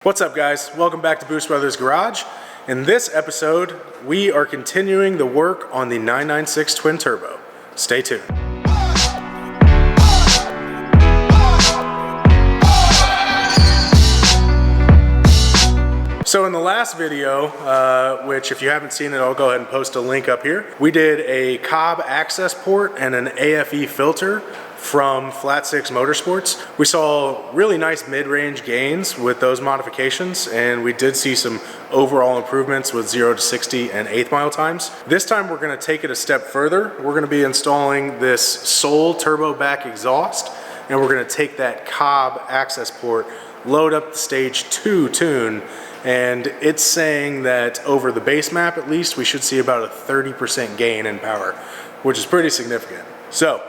What's up, guys? Welcome back to Boost Brothers Garage. In this episode, we are continuing the work on the 996 Twin Turbo. Stay tuned. So in the last video, which if you haven't seen it, I'll go ahead and post a link up here. We did a Cobb access port and an AFE filter from Flat Six Motorsports. We saw really nice mid-range gains with those modifications, and we did see some overall improvements with 0 to 60 and 1/8 mile times. This time we're going to take it a step further. We're going to be installing this Soul turbo back exhaust, and we're going to take that Cobb access port, load up the stage 2 tune, and it's saying that over the base map at least we should see about a 30% gain in power, which is pretty significant. So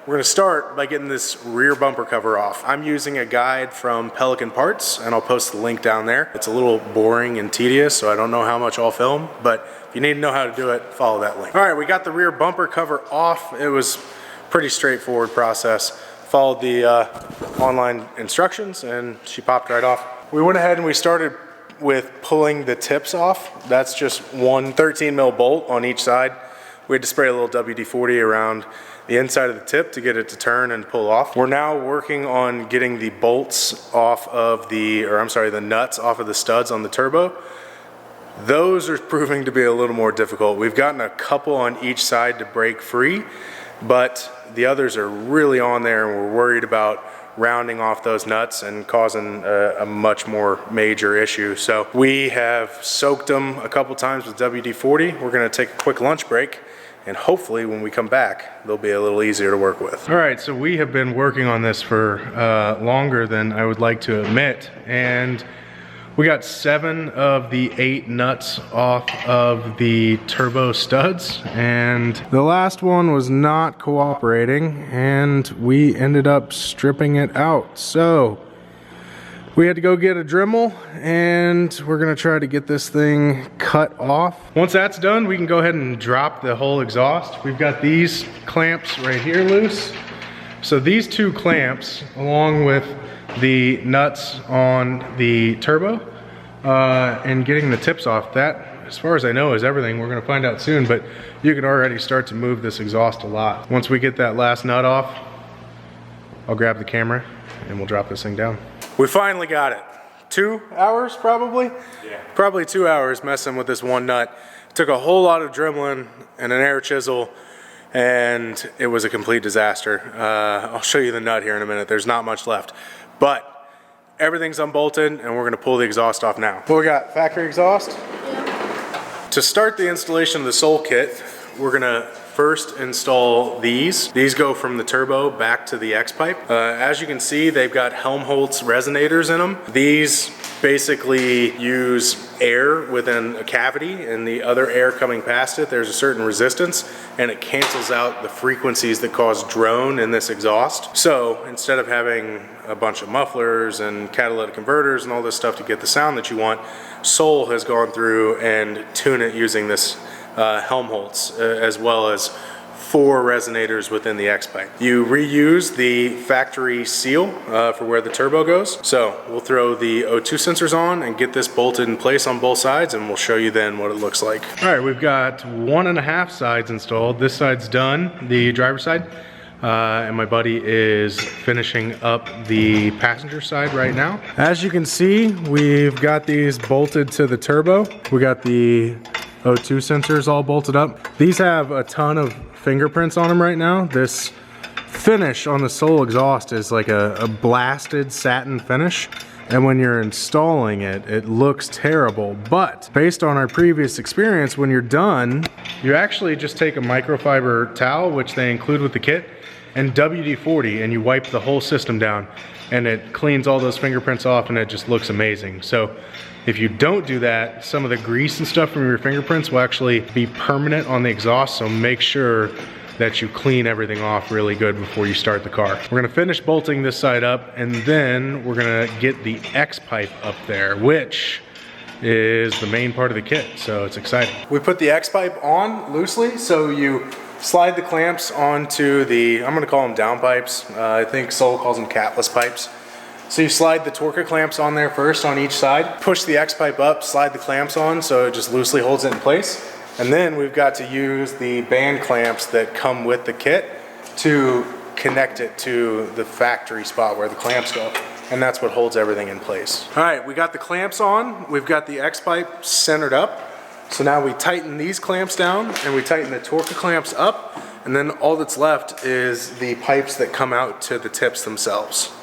we're going to start by getting this rear bumper cover off. I'm using a guide from Pelican Parts, and I'll post the link down there. It's a little boring and tedious, so I don't know how much I'll film, but if you need to know how to do it, follow that link. All right, we got the rear bumper cover off. It was a pretty straightforward process. Followed the online instructions, and she popped right off. We went ahead and we started with pulling the tips off. That's just one 13 mil bolt on each side. We had to spray a little WD-40 around the inside of the tip to get it to turn and pull off. We're now working on getting the bolts off of the nuts off of the studs on the turbo. Those are proving to be a little more difficult. We've gotten a couple on each side to break free, but the others are really on there, and we're worried about rounding off those nuts and causing a much more major issue. So we have soaked them a couple times with WD-40. We're gonna take a quick lunch break, and hopefully when we come back, they'll be a little easier to work with. All right, so we have been working on this for longer than I would like to admit, and we got 7 of the 8 nuts off of the turbo studs, and the last one was not cooperating, and we ended up stripping it out. So we had to go get a Dremel, and we're gonna try to get this thing cut off. Once that's done, we can go ahead and drop the whole exhaust. We've got these clamps right here loose. So these 2 clamps, along with the nuts on the turbo, and getting the tips off, that, as far as I know, is everything. We're gonna find out soon, but you can already start to move this exhaust a lot. Once we get that last nut off, I'll grab the camera and we'll drop this thing down. We finally got it. 2 hours probably? Yeah. Probably 2 hours messing with this one nut. Took a whole lot of dremeling and an air chisel, and it was a complete disaster. I'll show you the nut here in a minute. There's not much left, but everything's unbolted, and we're gonna pull the exhaust off now. What we got, factory exhaust? Yeah. To start the installation of the Soul kit, we're gonna first install these. These go from the turbo back to the X-pipe. As you can see, they've got Helmholtz resonators in them. These basically use air within a cavity, and the other air coming past it, there's a certain resistance, and it cancels out the frequencies that cause drone in this exhaust. So instead of having a bunch of mufflers and catalytic converters and all this stuff to get the sound that you want, Soul has gone through and tuned it using this Helmholtz, as well as 4 resonators within the X-pipe. You reuse the factory seal for where the turbo goes. So we'll throw the O2 sensors on and get this bolted in place on both sides, and we'll show you then what it looks like. All right, we've got 1.5 sides installed. This side's done, the driver's side, and my buddy is finishing up the passenger side right now. As you can see, we've got these bolted to the turbo. We got the O2 sensors all bolted up. These have a ton of fingerprints on them right now. This finish on the Soul exhaust is like a blasted satin finish, and when you're installing it, it looks terrible. But based on our previous experience, when you're done, you actually just take a microfiber towel, which they include with the kit, and WD-40, and you wipe the whole system down, and it cleans all those fingerprints off, and it just looks amazing. So if you don't do that, some of the grease and stuff from your fingerprints will actually be permanent on the exhaust, so make sure that you clean everything off really good before you start the car. We're gonna finish bolting this side up, and then we're gonna get the X-pipe up there, which is the main part of the kit, so it's exciting. We put the X-pipe on loosely, so you slide the clamps onto the, I'm gonna call them down pipes. I think Soul calls them catless pipes. So you slide the Torque clamps on there first on each side, push the X pipe up, slide the clamps on so it just loosely holds it in place. And then we've got to use the band clamps that come with the kit to connect it to the factory spot where the clamps go. And that's what holds everything in place. All right, we got the clamps on. We've got the X pipe centered up. So now we tighten these clamps down and we tighten the Torque clamps up. And then all that's left is the pipes that come out to the tips themselves.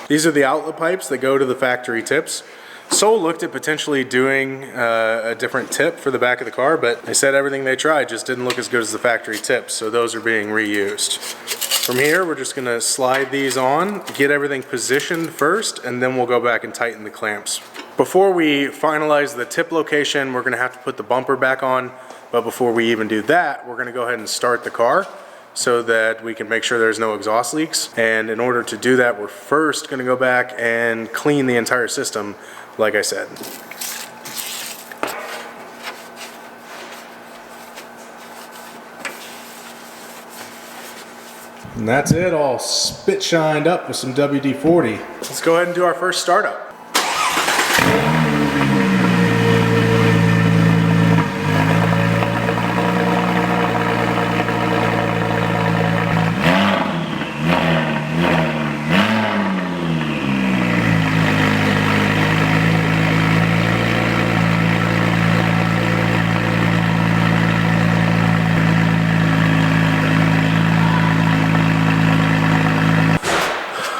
These are the outlet pipes that go to the factory tips. Sol looked at potentially doing a different tip for the back of the car, but they said everything they tried just didn't look as good as the factory tips, so those are being reused. From here, we're just gonna slide these on, get everything positioned first, and then we'll go back and tighten the clamps. Before we finalize the tip location, we're gonna have to put the bumper back on, but before we even do that, we're gonna go ahead and start the car so that we can make sure there's no exhaust leaks. And in order to do that, we're first gonna go back and clean the entire system, like I said. And that's it, all spit shined up with some WD-40. Let's go ahead and do our first startup.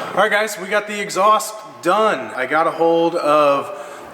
All right guys, we got the exhaust done. I got a hold of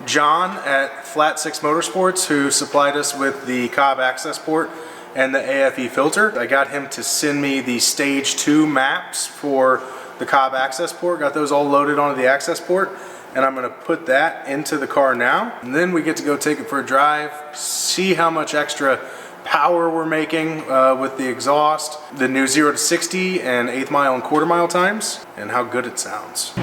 John at Flat 6 Motorsports, who supplied us with the Cobb access port and the AFE filter. I got him to send me the stage 2 maps for the Cobb access port, got those all loaded onto the access port, and I'm gonna put that into the car now. And then we get to go take it for a drive, see how much extra power we're making with the exhaust, the new 0 to 60 and 1/8 mile and 1/4 mile times, and how good it sounds.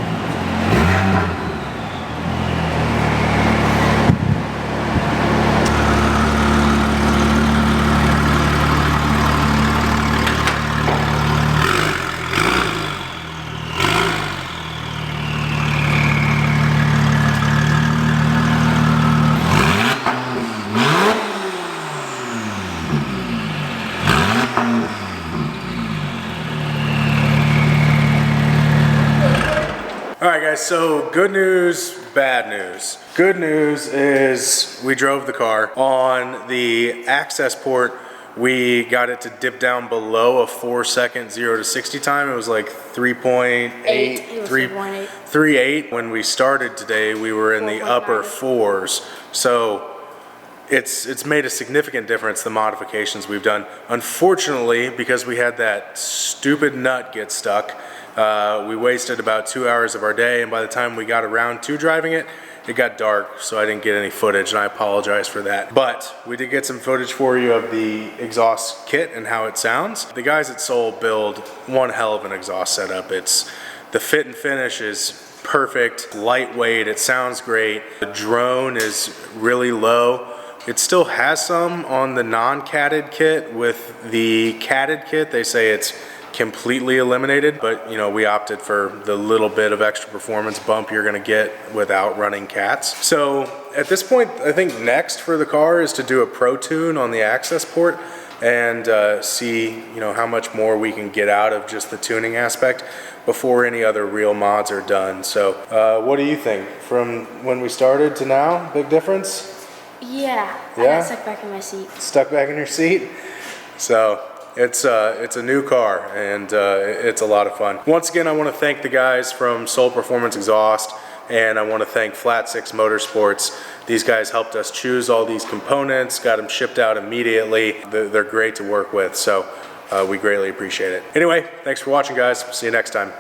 All right guys, so good news, bad news. Good news is we drove the car. On the access port, we got it to dip down below a 4-second 0 to 60 time. It was like 3.8, 3.8. When we started today, we were in the upper 4s. So it's made a significant difference, the modifications we've done. Unfortunately, because we had that stupid nut get stuck, we wasted about 2 hours of our day, and by the time we got around to driving it, it got dark, so I didn't get any footage, and I apologize for that. But we did get some footage for you of the exhaust kit and how it sounds. The guys at Sol build one hell of an exhaust setup. The fit and finish is perfect, lightweight, it sounds great. The drone is really low. It still has some on the non-catted kit. With the catted kit, they say it's completely eliminated, but you know, we opted for the little bit of extra performance bump you're gonna get without running cats. So at this point, I think next for the car is to do a pro tune on the access port and see, you know, how much more we can get out of just the tuning aspect before any other real mods are done. So what do you think from when we started to now? Big difference? Yeah, I got stuck back in my seat. Stuck back in your seat? So it's a new car, and it's a lot of fun. Once again, I want to thank the guys from Sol Performance Exhaust, and I want to thank Flat 6 Motorsports. These guys helped us choose all these components, got them shipped out immediately. They're great to work with, so we greatly appreciate it. Anyway, thanks for watching, guys. See you next time.